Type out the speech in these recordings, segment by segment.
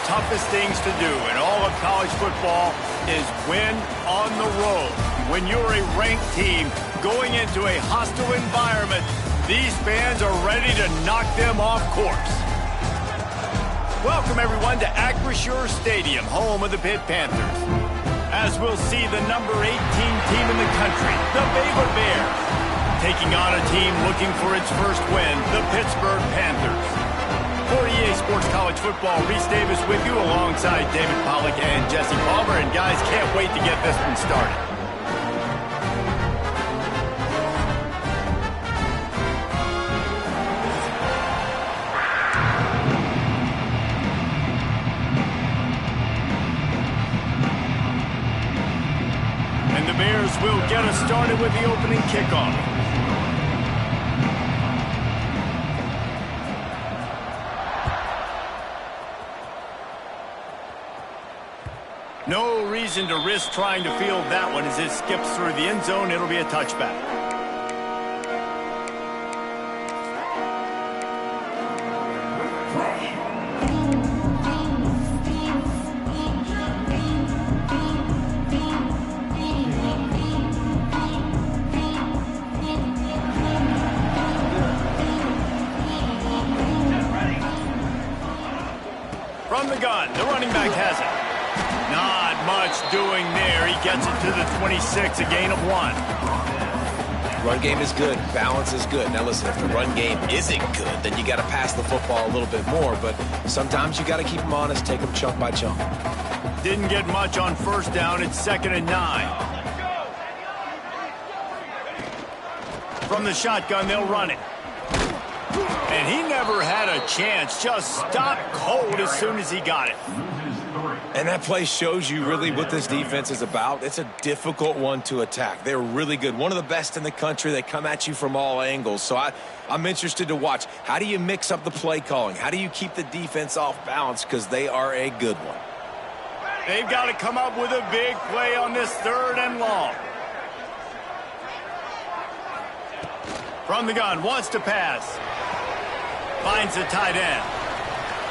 toughest things to do in all of college football is win on the road. When you're a ranked team going into a hostile environment, these fans are ready to knock them off course. Welcome, everyone, to Acrisure Stadium, home of the Pitt Panthers. As we'll see the number 18 team in the country, the Baylor Bears, taking on a team looking for its first win, the Pittsburgh Panthers. For EA Sports College Football, Reese Davis with you alongside David Pollack and Jesse Palmer. And guys, can't wait to get this one started. And the Bears will get us started with the opening kickoff. No reason to risk trying to field that one as it skips through the end zone. It'll be a touchback. From the gun, the running back has it. Not much doing there. He gets it to the 26, a gain of 1. Run game is good. Balance is good. Now listen, if the run game isn't good, then you got to pass the football a little bit more. But sometimes you got to keep them honest, take them chunk by chunk. Didn't get much on first down. It's 2nd and 9. From the shotgun, they'll run it. And he never had a chance. Just stopped cold as soon as he got it. And that play shows you really what this defense is about. It's a difficult one to attack. They're really good. One of the best in the country. They come at you from all angles. So I'm interested to watch. How do you mix up the play calling? How do you keep the defense off balance? Because they are a good one. They've got to come up with a big play on this 3rd and long. From the gun, wants to pass. Finds the tight end.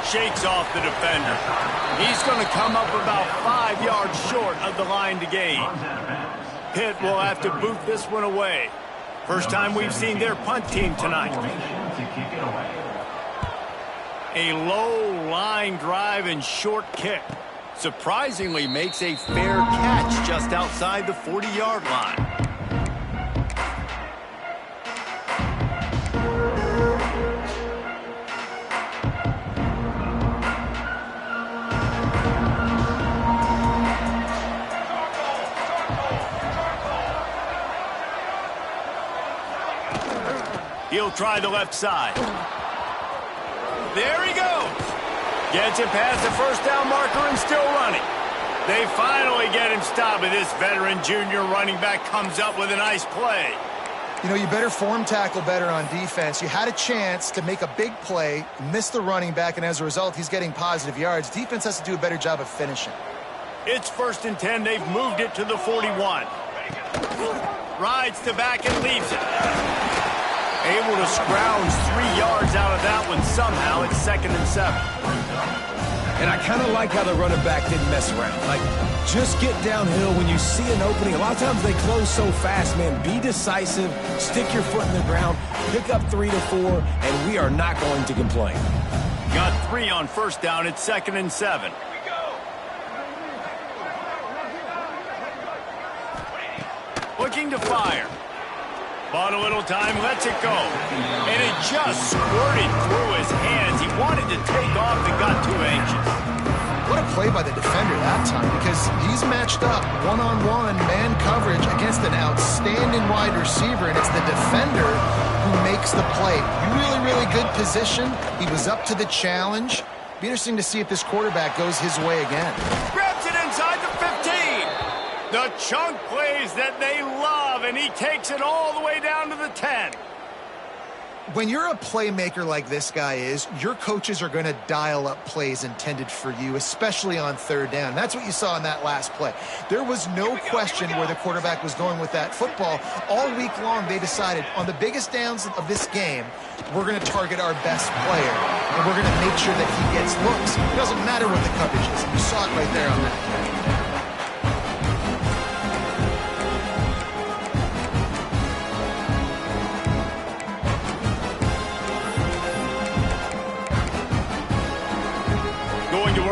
Shakes off the defender. He's going to come up about 5 yards short of the line to gain. Pitt will have to boot this one away. First time we've seen their punt team tonight. A low line drive and short kick. Surprisingly makes a fair catch just outside the 40-yard line. He'll try the left side. There he goes. Gets it past the first down marker and still running. They finally get him stopped, but this veteran junior running back comes up with a nice play. You know, you better form tackle better on defense. You had a chance to make a big play, miss the running back, and as a result, he's getting positive yards. Defense has to do a better job of finishing. It's 1st and 10. They've moved it to the 41. Rides to back and leaves it. Able to scrounge 3 yards out of that one somehow. It's 2nd and 7. And I kind of like how the running back didn't mess around. Like, just get downhill when you see an opening. A lot of times they close so fast, man. Be decisive. Stick your foot in the ground. Pick up 3 to 4, and we are not going to complain. Got 3 on first down. It's 2nd and 7. Looking to fire. Bought a little time, lets it go. And it just squirted through his hands. He wanted to take off and got too anxious. What a play by the defender that time, because he's matched up one-on-one man coverage against an outstanding wide receiver, and it's the defender who makes the play. Really, really good position. He was up to the challenge. Be interesting to see if this quarterback goes his way again. Grabs it inside the 15. The chunk plays that they love, and he takes it all the way down to the 10. When you're a playmaker like this guy is, your coaches are going to dial up plays intended for you, especially on 3rd down. That's what you saw in that last play. There was no question where the quarterback was going with that football. All week long, they decided on the biggest downs of this game, we're going to target our best player, and we're going to make sure that he gets looks. It doesn't matter what the coverage is. You saw it right there on that catch.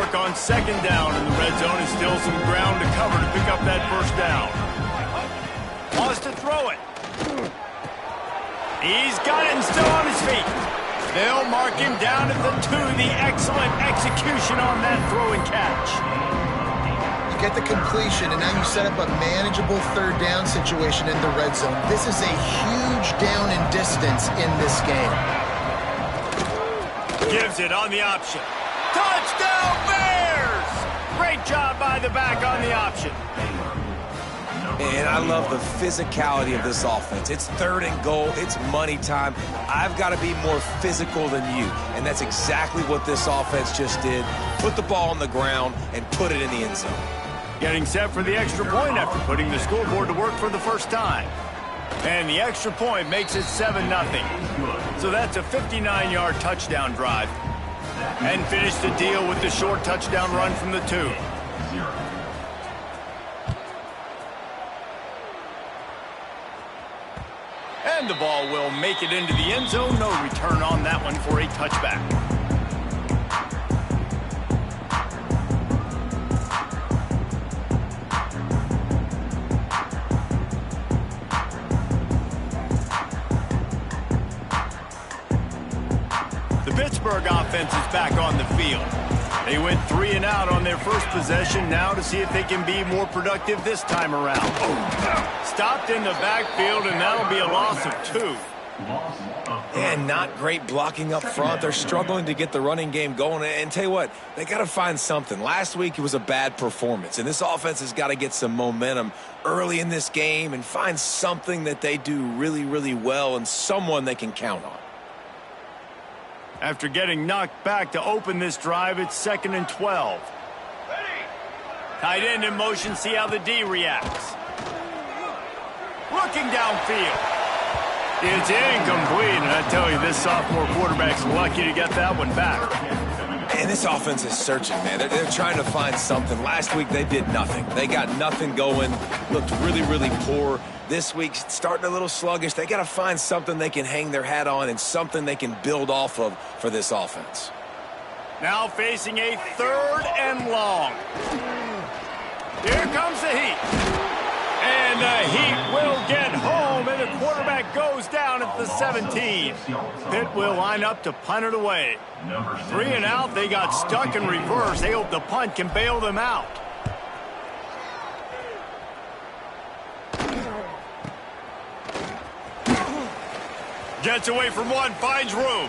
On second down in the red zone, and still some ground to cover to pick up that first down. Wants to throw it. He's got it and still on his feet. They'll mark him down at the 2. The excellent execution on that throw and catch. You get the completion, and now you set up a manageable third down situation in the red zone. This is a huge down in distance in this game. Gives it on the option. Touchdown Bears! Great job by the back on the option. And I love the physicality of this offense. It's 3rd and goal. It's money time. I've got to be more physical than you. And that's exactly what this offense just did. Put the ball on the ground and put it in the end zone. Getting set for the extra point after putting the scoreboard to work for the first time. And the extra point makes it 7-0. So that's a 59-yard touchdown drive. And finish the deal with the short touchdown run from the 2. And the ball will make it into the end zone. No return on that one for a touchback. Pittsburgh offense is back on the field. They went 3 and out on their first possession, now to see if they can be more productive this time around. Stopped in the backfield, and that'll be a loss of 2. And not great blocking up front. They're struggling to get the running game going. And tell you what, they got to find something. Last week it was a bad performance, and this offense has got to get some momentum early in this game and find something that they do really, really well and someone they can count on. After getting knocked back to open this drive, it's 2nd and 12. Tight end in motion, see how the D reacts. Looking downfield. It's incomplete, and I tell you, this sophomore quarterback's lucky to get that one back. And this offense is searching, man. They're trying to find something. Last week, they did nothing. They got nothing going, looked really, really poor. This week, starting a little sluggish. They got to find something they can hang their hat on and something they can build off of for this offense. Now facing a 3rd and long. Here comes the heat. And the heat will get home, and the quarterback goes down at the 17. Pitt will line up to punt it away. 3 and out, they got stuck in reverse. They hope the punt can bail them out. Gets away from one, finds room.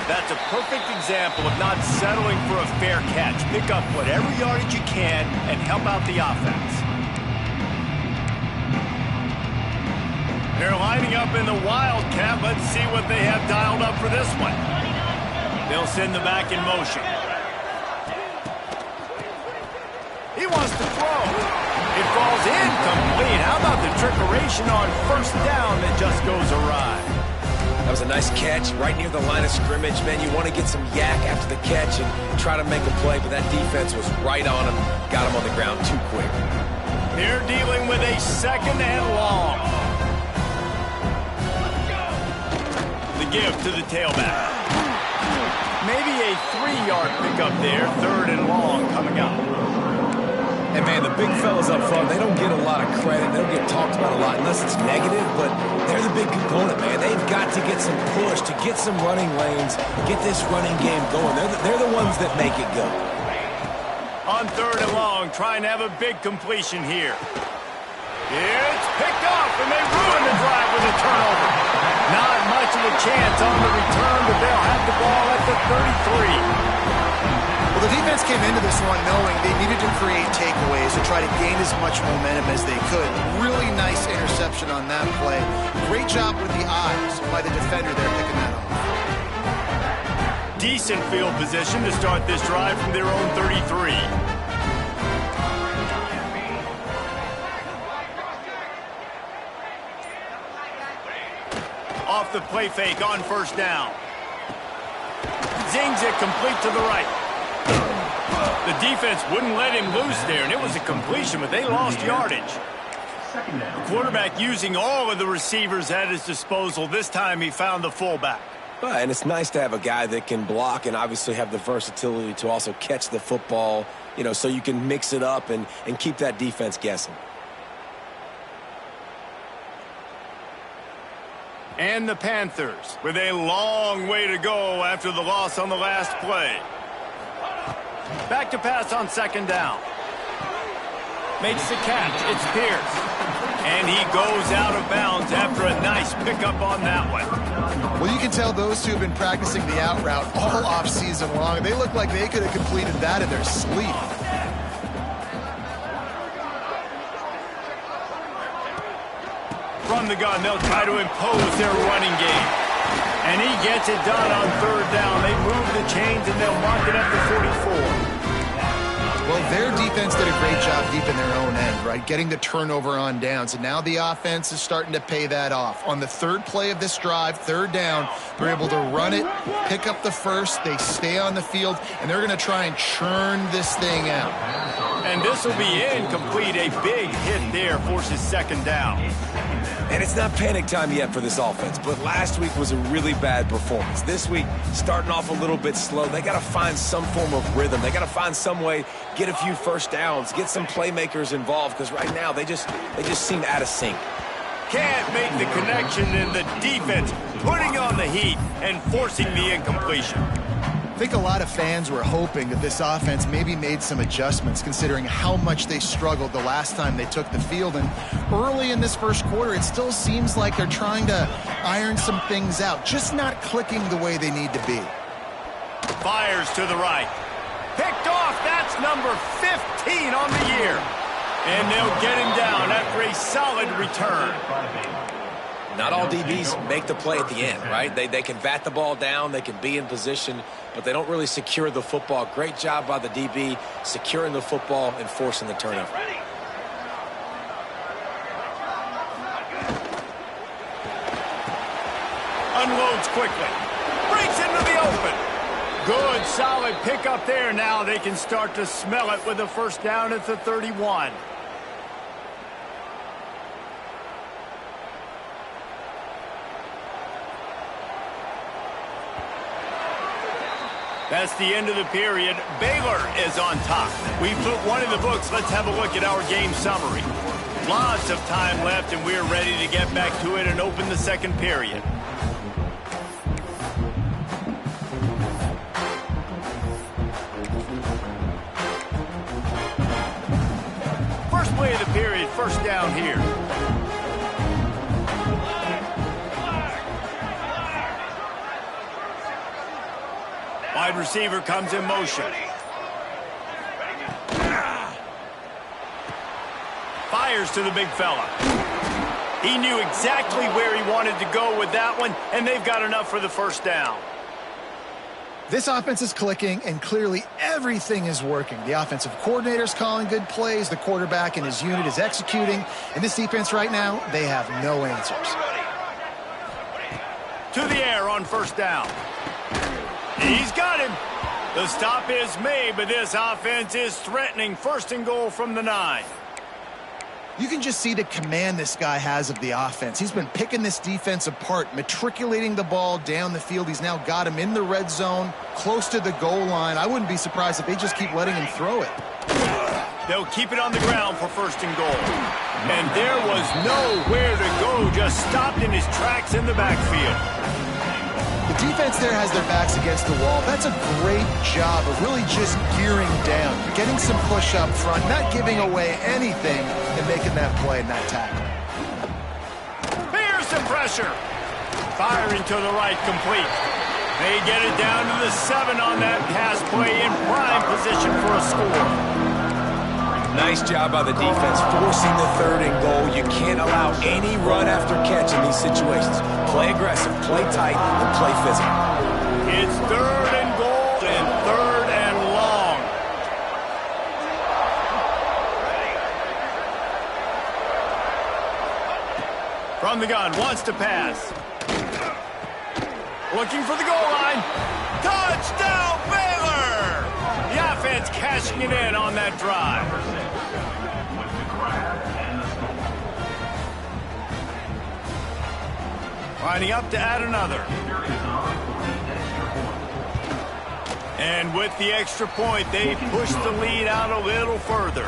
That's a perfect example of not settling for a fair catch. Pick up whatever yardage you can and help out the offense. They're lining up in the Wildcat. Let's see what they have dialed up for this one. They'll send the back in motion. He wants to throw. It falls incomplete. How about the trickeration on first down that just goes awry? That was a nice catch right near the line of scrimmage. Man, you want to get some yak after the catch and try to make a play, but that defense was right on him. Got him on the ground too quick. They're dealing with a 2nd and long. The give to the tailback. Maybe a 3-yard pickup there. 3rd and long coming up. And, man, the big fellas up front, they don't get a lot of credit. They don't get talked about a lot unless it's negative, but they're the big component, man. They've got to get some push, to get some running lanes, get this running game going. They're the ones that make it go. On 3rd and long, trying to have a big completion here. It's picked off, and they ruin the drive with a turnover. Not much of a chance on the return, but they'll have the ball at the 33. Well, the defense came into this one knowing they needed to create takeaways to try to gain as much momentum as they could. Really nice interception on that play. Great job with the eyes by the defender there picking that off. Decent field position to start this drive from their own 33. off the play fake on first down. Zings it complete to the right. The defense wouldn't let him loose there, and it was a completion, but they lost yardage. The quarterback using all of the receivers at his disposal. This time he found the fullback. And it's nice to have a guy that can block and obviously have the versatility to also catch the football, so you can mix it up and keep that defense guessing. And the Panthers with a long way to go after the loss on the last play. Back to pass on second down. Makes the catch. It's Pierce. And he goes out of bounds after a nice pickup on that one. Well, you can tell those two have been practicing the out route all offseason long. They look like they could have completed that in their sleep. From the gun, they'll try to impose their running game. And he gets it done on third down. They move the chains and they'll mark it at the 44. Well, their defense did a great job deep in their own end, right? Getting the turnover on downs. And now the offense is starting to pay that off. On the third play of this drive, third down, they're able to run it, pick up the first, they stay on the field, and they're going to try and churn this thing out. And this will be incomplete. A big hit there forces second down. And it's not panic time yet for this offense, but last week was a really bad performance. This week, starting off a little bit slow. They got to find some form of rhythm. They got to find some way, get a few first downs, get some playmakers involved, because right now they just seem out of sync. Can't make the connection, and the defense putting on the heat and forcing the incompletion. I think a lot of fans were hoping that this offense maybe made some adjustments considering how much they struggled the last time they took the field. And early in this first quarter, it still seems like they're trying to iron some things out, just not clicking the way they need to be. Fires to the right. Picked off. That's number 15 on the year. And they'll get him down after a solid return. Not all DBs make the play at the end, right? They can bat the ball down, they can be in position, but they don't really secure the football. Great job by the DB securing the football and forcing the turnover. Unloads quickly. Breaks into the open. Good, solid pickup there. Now they can start to smell it with a first down at the 31. That's the end of the period. Baylor is on top. We put one in the books. Let's have a look at our game summary. Lots of time left, and we're ready to get back to it and open the second period. First play of the period, first down here. Wide receiver comes in motion. Fires to the big fella. He knew exactly where he wanted to go with that one, and they've got enough for the first down. This offense is clicking, and clearly everything is working. The offensive coordinator's calling good plays. The quarterback and his unit is executing. And this defense right now, they have no answers. To the air on first down. He's got him. The stop is made, but this offense is threatening. First and goal from the 9. You can just see the command this guy has of the offense. He's been picking this defense apart, matriculating the ball down the field. He's now got him in the red zone, close to the goal line. I wouldn't be surprised if they just keep letting him throw it. They'll keep it on the ground for first and goal. And there was nowhere to go, just stopped in his tracks in the backfield. The defense there has their backs against the wall. That's a great job of really just gearing down, getting some push up front, not giving away anything, and making that play and that tackle. Here's some pressure. Firing to the right, complete. They get it down to the 7 on that pass play, in prime position for a score. Nice job by the defense forcing the third and goal. You can't allow any run after catch in these situations. Play aggressive, play tight, and play physical. It's third and goal and third and long. From the gun, wants to pass. Looking for the goal line. Touchdown, Baylor! The offense cashing it in on that drive. Lining up to add another. And with the extra point, they push the lead out a little further.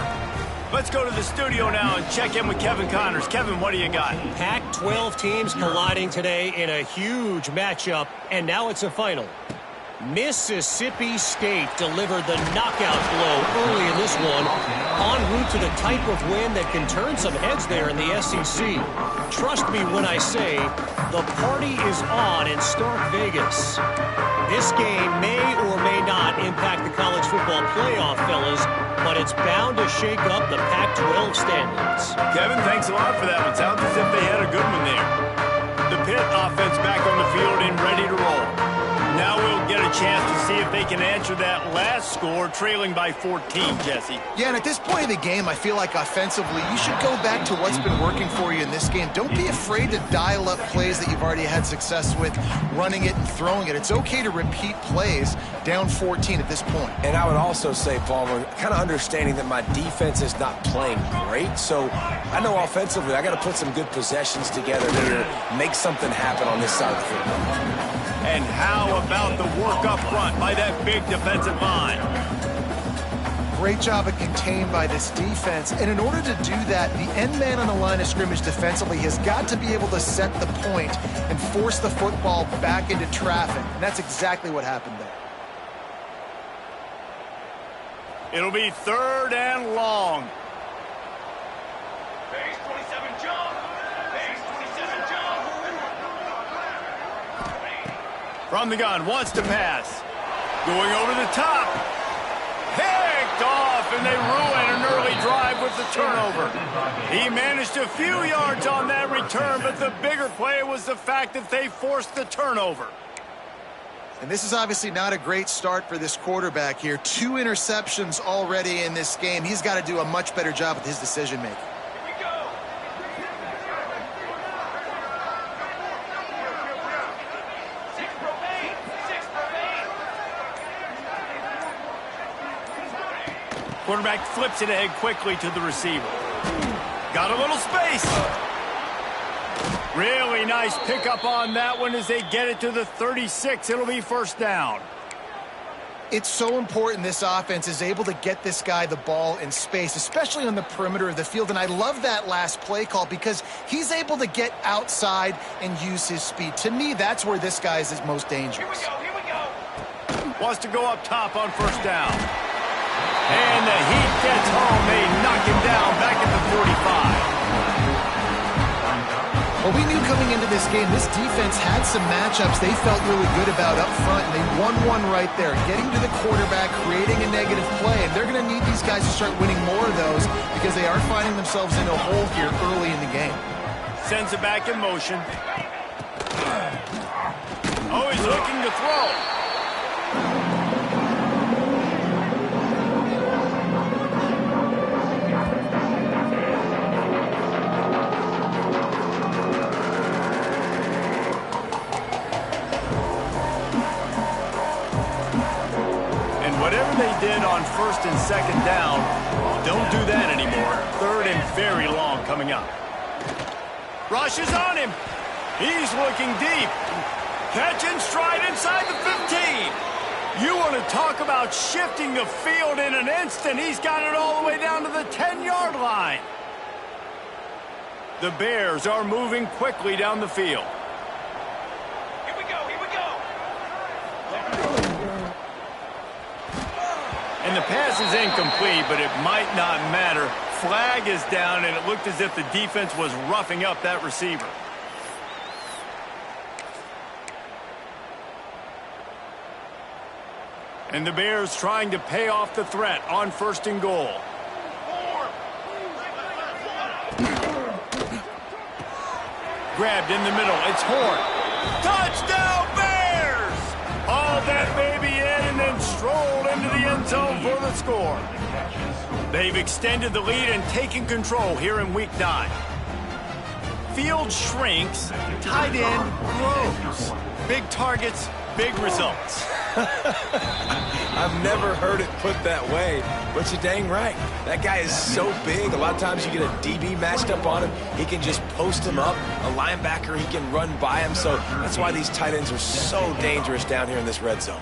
Let's go to the studio now and check in with Kevin Connors. Kevin, what do you got? Pac-12 teams colliding today in a huge matchup, and now it's a final. Mississippi State delivered the knockout blow early in this one, en route to the type of win that can turn some heads there in the SEC. Trust me when I say the party is on in Stark Vegas. This game may or may not impact the college football playoff, fellas, but it's bound to shake up the Pac-12 standings. Kevin, thanks a lot for that one. Sounds as if they had a good one there. The Pitt offense back on the field and ready to roll. Now we'll get a chance to see if they can answer that last score, trailing by 14, Jesse. Yeah, and at this point in the game, I feel like offensively, you should go back to what's been working for you in this game. Don't be afraid to dial up plays that you've already had success with, running it and throwing it. It's okay to repeat plays down 14 at this point. And I would also say, Palmer, kind of understanding that my defense is not playing great, so I know offensively I got to put some good possessions together here, make something happen on this side of the football. And how about the work up front by that big defensive line? Great job of contained by this defense. And in order to do that, the end man on the line of scrimmage defensively has got to be able to set the point and force the football back into traffic. And that's exactly what happened there. It'll be 3rd and long. From the gun, wants to pass. Going over the top. Picked off, and they ruin an early drive with the turnover. He managed a few yards on that return, but the bigger play was the fact that they forced the turnover. And this is obviously not a great start for this quarterback here. 2 interceptions already in this game. He's got to do a much better job with his decision-making. Quarterback flips it ahead quickly to the receiver. Got a little space. Really nice pickup on that one as they get it to the 36. It'll be 1st down. It's so important this offense is able to get this guy the ball in space, especially on the perimeter of the field. And I love that last play call because he's able to get outside and use his speed. To me, that's where this guy is most dangerous. Here we go. Wants to go up top on 1st down. And the heat gets home. They knock him down back at the 45. Well, we knew coming into this game, this defense had some matchups they felt really good about up front, and they won one right there, getting to the quarterback, creating a negative play. And they're going to need these guys to start winning more of those because they are finding themselves in a hole here early in the game. Sends it back in motion. Oh, he's looking to throw. Did on 1st and 2nd down. Don't do that anymore. 3rd and very long coming up. Rushes on him. He's looking deep. Catch and stride inside the 15. You want to talk about shifting the field in an instant. He's got it all the way down to the 10-yard line. The Bears are moving quickly down the field. And the pass is incomplete, but it might not matter. Flag is down, and it looked as if the defense was roughing up that receiver. And the Bears trying to pay off the threat on 1st and goal. Grabbed in the middle. It's Horn. Touchdown, Bears! Hauled that baby in and then strolled into the end zone for the score. They've extended the lead and taken control here in Week 9. field shrinks, tight end grows. Big targets, big results. I've never heard it put that way, but you're dang right. That guy is so big. A lot of times you get a DB matched up on him. He can just post him up. A linebacker, he can run by him. So that's why these tight ends are so dangerous down here in this red zone.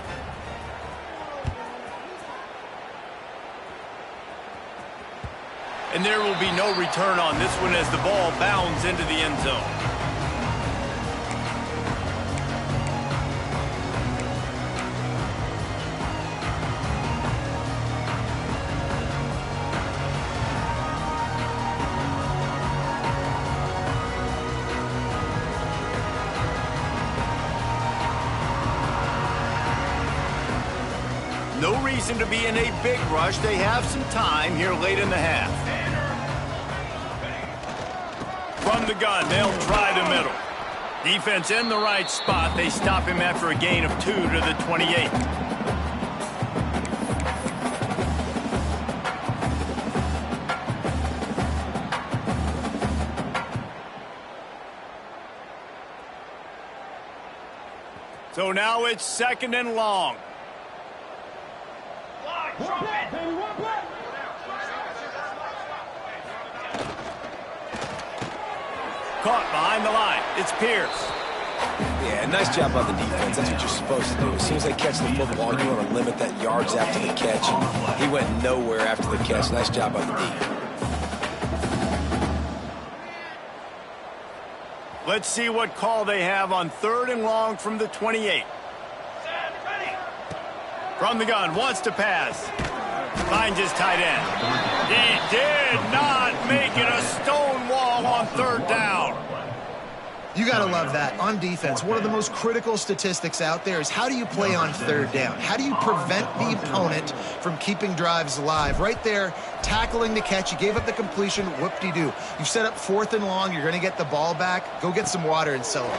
And there will be no return on this one as the ball bounds into the end zone. No reason to be in a big rush. They have some time here late in the half. From the gun, they'll try the middle. Defense in the right spot. They stop him after a gain of 2 to the 28. So now it's 2nd and long. Caught behind the line. It's Pierce. Yeah, nice job by the defense. That's what you're supposed to do. As soon as they catch the football, you want to limit that yards after the catch. He went nowhere after the catch. Nice job by the D. Let's see what call they have on 3rd and long from the 28. From the gun, wants to pass. Finds his tight end. He did not make it a stone wall on 3rd down. You got to love that. On defense, one of the most critical statistics out there is how do you play on 3rd down? How do you prevent the opponent from keeping drives alive? Right there, tackling the catch. You gave up the completion. Whoop-de-doo. You set up 4th and long. You're going to get the ball back. Go get some water and celebrate.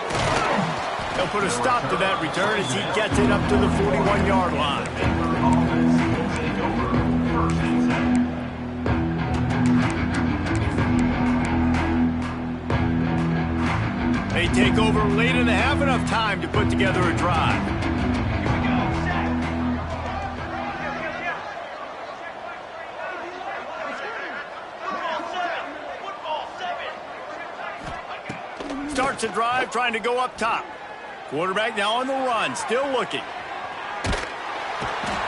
They'll put a stop to that return as he gets it up to the 41-yard line. They take over late in the half, enough time to put together a drive. Starts a drive, trying to go up top. Quarterback now on the run, still looking.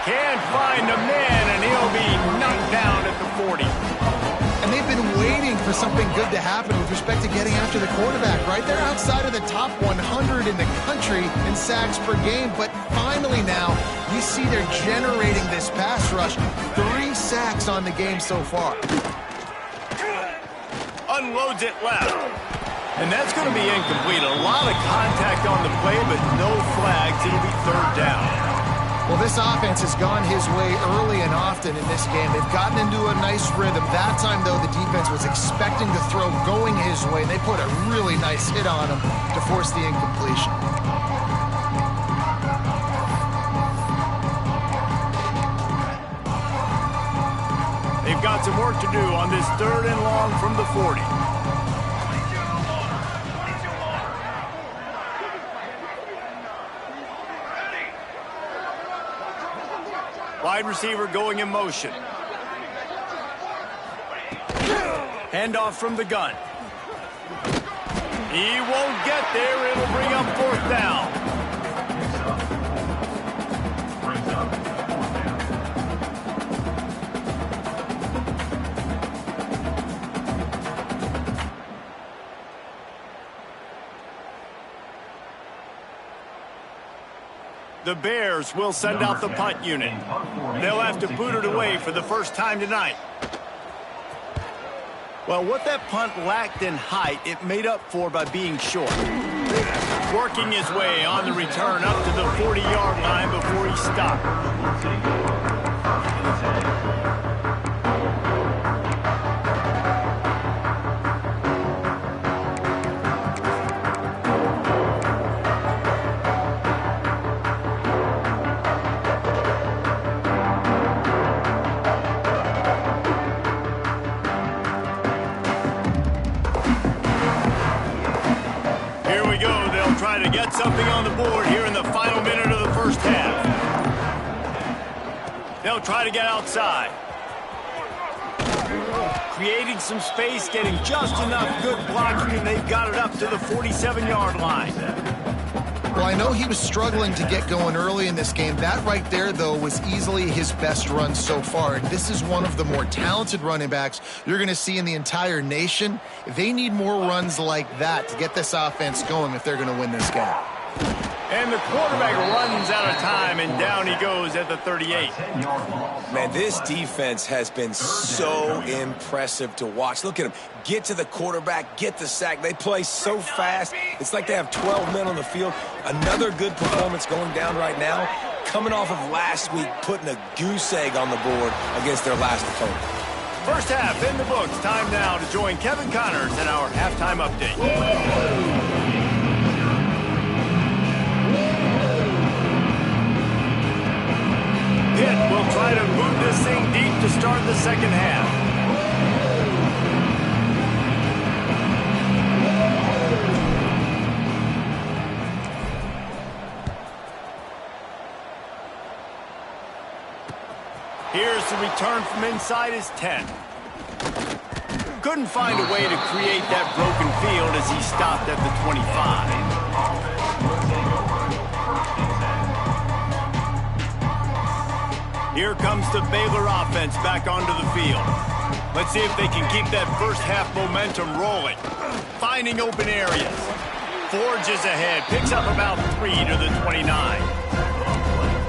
Can't find a man, and he'll be knocked down at the 40. And they've been waiting for something good to happen with respect to getting after the quarterback, right? They're outside of the top 100 in the country in sacks per game, but finally now you see they're generating this pass rush. 3 sacks on the game so far. Unloads it left. And that's going to be incomplete. A lot of contact on the play, but no flags. It'll be 3rd down. Well, this offense has gone his way early and often in this game. They've gotten into a nice rhythm. That time, though, the defense was expecting the throw going his way. They put a really nice hit on him to force the incompletion. They've got some work to do on this 3rd and long from the 40. Wide receiver going in motion. Handoff from the gun. He won't get there. It'll bring up 4th down. The Bears will send out the punt unit. They'll have to boot it away for the first time tonight. Well, what that punt lacked in height, it made up for by being short. Working his way on the return up to the 40-yard line before he stopped. try to get something on the board here in the final minute of the first half. They'll try to get outside. Creating some space, getting just enough good blocking, and they've got it up to the 47-yard line. Well, I know he was struggling to get going early in this game. That right there, though, was easily his best run so far. And this is one of the more talented running backs you're going to see in the entire nation. They need more runs like that to get this offense going if they're going to win this game. And the quarterback runs out of time, and down he goes at the 38. Man, this defense has been so impressive to watch. Look at them. Get to the quarterback, get the sack. They play so fast. It's like they have 12 men on the field. Another good performance going down right now. Coming off of last week, putting a goose egg on the board against their last opponent. First half in the books. Time now to join Kevin Connors in our halftime update. Pitt will try to move this thing deep to start the second half. Here's the return from inside his 10. Couldn't find a way to create that broken field as he stopped at the 25. Here comes the Baylor offense back onto the field. Let's see if they can keep that first half momentum rolling. Finding open areas. Forges ahead. Picks up about 3 to the 29.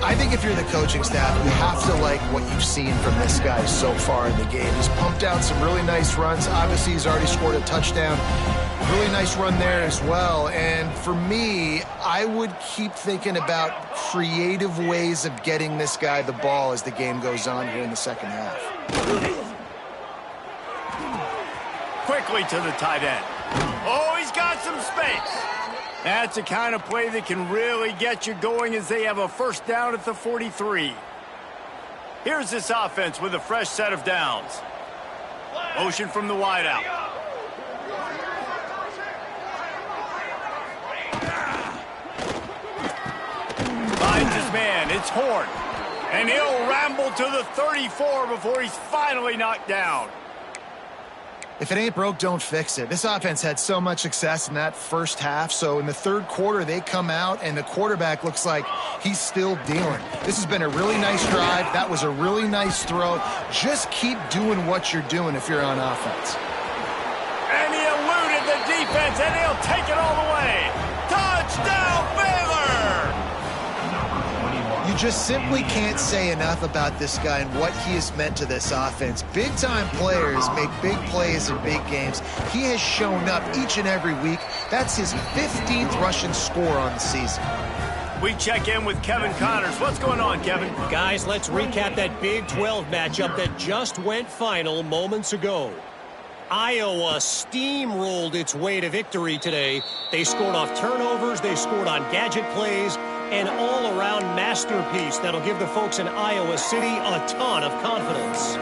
I think if you're the coaching staff, you have to like what you've seen from this guy so far in the game. He's pumped out some really nice runs. Obviously, he's already scored a touchdown. Really nice run there as well. And for me, I would keep thinking about creative ways of getting this guy the ball as the game goes on here in the second half. Quickly to the tight end. Oh, he's got some space. That's the kind of play that can really get you going as they have a first down at the 43. Here's this offense with a fresh set of downs. Motion from the wideout. Finds his man. It's Horn. And he'll ramble to the 34 before he's finally knocked down. If it ain't broke, don't fix it. This offense had so much success in that first half, so in the third quarter, they come out, and the quarterback looks like he's still dealing. This has been a really nice drive. That was a really nice throw. Just keep doing what you're doing if you're on offense. And he eluded the defense, and he'll take it all the way. Touchdown, Baylor! You just simply can't say enough about this guy and what he has meant to this offense. Big-time players make big plays in big games. He has shown up each and every week. That's his 15th rushing score on the season. We check in with Kevin Connors. What's going on, Kevin? Guys, let's recap that Big 12 matchup that just went final moments ago. Iowa steamrolled its way to victory today. They scored off turnovers, they scored on gadget plays, an all-around masterpiece that'll give the folks in Iowa City a ton of confidence.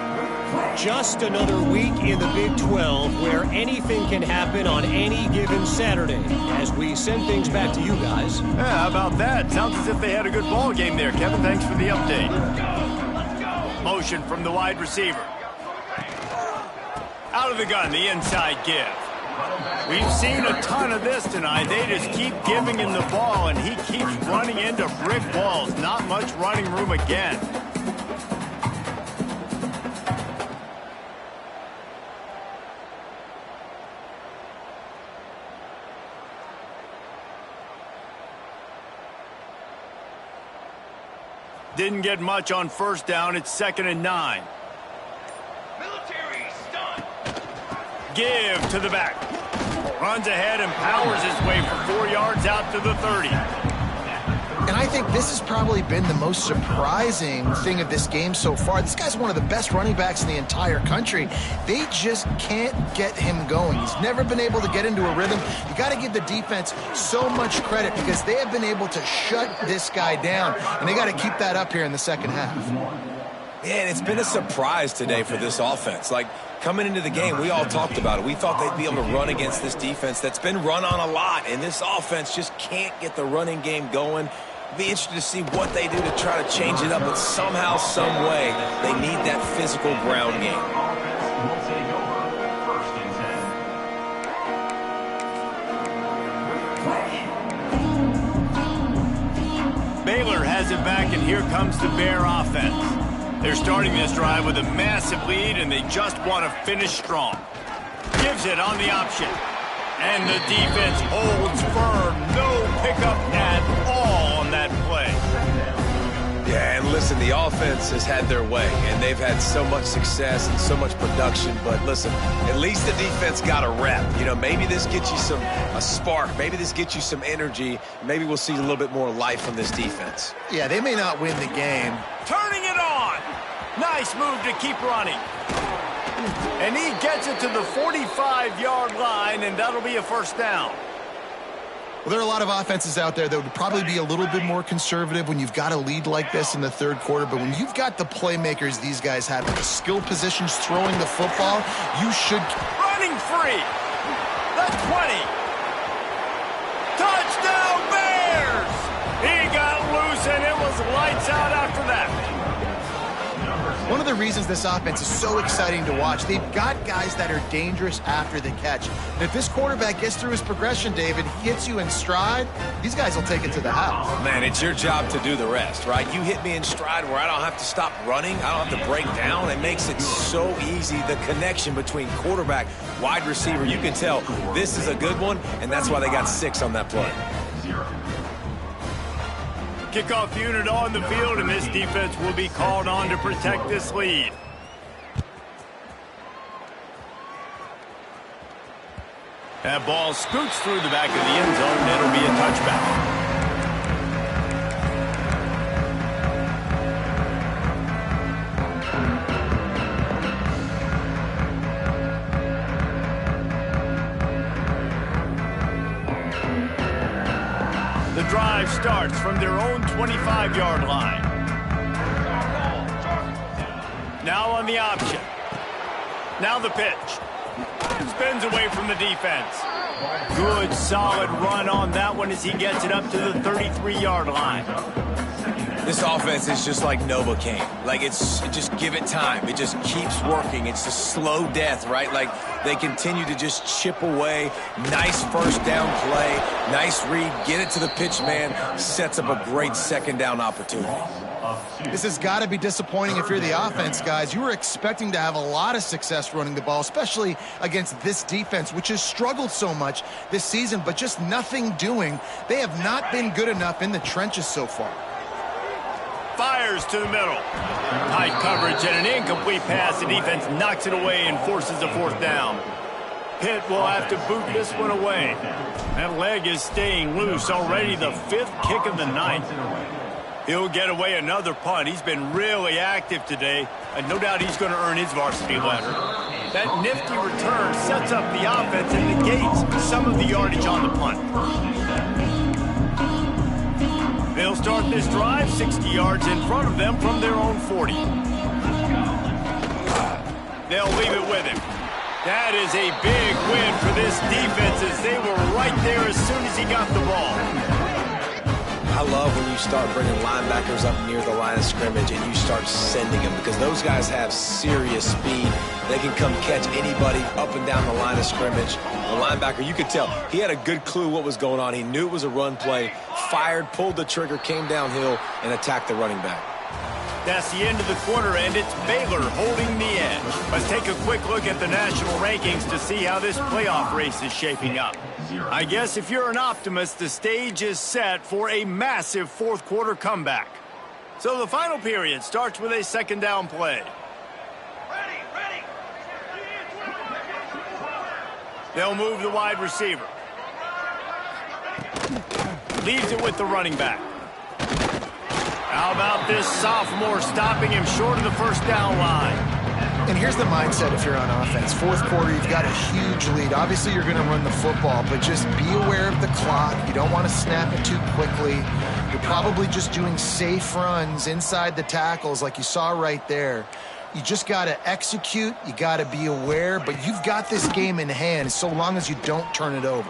Just another week in the Big 12 where anything can happen on any given Saturday. As we send things back to you guys. Yeah, how about that? Sounds as if they had a good ball game there, Kevin. Thanks for the update. Motion from the wide receiver. Out of the gun, the inside give. We've seen a ton of this tonight. They just keep giving him the ball, and he keeps running into brick walls. Not much running room again. Didn't get much on first down. It's 2nd and 9. Give to the back. Runs ahead and powers his way for 4 yards out to the 30. And I think this has probably been the most surprising thing of this game so far. This guy's one of the best running backs in the entire country. They just can't get him going. He's never been able to get into a rhythm. You got to give the defense so much credit because they have been able to shut this guy down, and they got to keep that up here in the second half. Yeah, and it's been a surprise today for this offense. Like, coming into the game, we all talked about it. We thought they'd be able to run against this defense that's been run on a lot, and this offense just can't get the running game going. Be interested to see what they do to try to change it up, but somehow, some way, they need that physical ground game. Baylor has it back, and here comes the Bear offense. They're starting this drive with a massive lead, and they just want to finish strong. Gives it on the option. And the defense holds firm. No pickup at all on that play. Yeah, and listen, the offense has had their way, and they've had so much success and so much production. But listen, at least the defense got a rep. You know, maybe this gets you a spark. Maybe this gets you some energy. Maybe we'll see a little bit more life from this defense. Yeah, they may not win the game. Turning it on. Nice move to keep running. And he gets it to the 45-yard line, and that'll be a first down. Well, there are a lot of offenses out there that would probably be a little bit more conservative when you've got a lead like this in the third quarter. But when you've got the playmakers these guys have, the skill positions throwing the football, you should... Running free. The 20. Touchdown Bears! He got loose, and it was lights out after that. One of the reasons this offense is so exciting to watch, they've got guys that are dangerous after the catch. And if this quarterback gets through his progression, David, hits you in stride, these guys will take it to the house. Man, it's your job to do the rest, right? You hit me in stride where I don't have to stop running. I don't have to break down. It makes it so easy. The connection between quarterback, wide receiver, you can tell this is a good one, and that's why they got 6 on that play. Kickoff unit on the field, and this defense will be called on to protect this lead. That ball scoots through the back of the end zone, and it'll be a touchback. The drive starts from their own 25-yard line. Now on the option. Now the pitch. Spins away from the defense. Good, solid run on that one as he gets it up to the 33-yard line. This offense is just like Novocaine. Like, just give it time. It just keeps working. It's a slow death, right? Like, they continue to just chip away. Nice first down play. Nice read. Get it to the pitch man. Sets up a great second down opportunity. This has got to be disappointing if you're the offense, guys. You were expecting to have a lot of success running the ball, especially against this defense, which has struggled so much this season, but just nothing doing. They have not been good enough in the trenches so far. Fires to the middle. Tight coverage and an incomplete pass. The defense knocks it away and forces a fourth down. Pitt will have to boot this one away. That leg is staying loose. Already the 5th kick of the night. He'll get away another punt. He's been really active today, and no doubt he's going to earn his varsity letter. That nifty return sets up the offense and negates some of the yardage on the punt. They'll start this drive 60 yards in front of them from their own 40. They'll leave it with him. That is a big win for this defense as they were right there as soon as he got the ball. I love when you start bringing linebackers up near the line of scrimmage and you start sending them, because those guys have serious speed. They can come catch anybody up and down the line of scrimmage. The linebacker, you could tell, he had a good clue what was going on. He knew it was a run play, fired, pulled the trigger, came downhill, and attacked the running back. That's the end of the quarter, and it's Baylor holding the edge. Let's take a quick look at the national rankings to see how this playoff race is shaping up. I guess if you're an optimist, the stage is set for a massive fourth quarter comeback. So the final period starts with a second down play. They'll move the wide receiver. Leaves it with the running back. How about this sophomore stopping him short of the first down line? And here's the mindset if you're on offense. Fourth quarter, you've got a huge lead. Obviously, you're going to run the football, but just be aware of the clock. You don't want to snap it too quickly. You're probably just doing safe runs inside the tackles like you saw right there. You just got to execute. You got to be aware. But you've got this game in hand so long as you don't turn it over.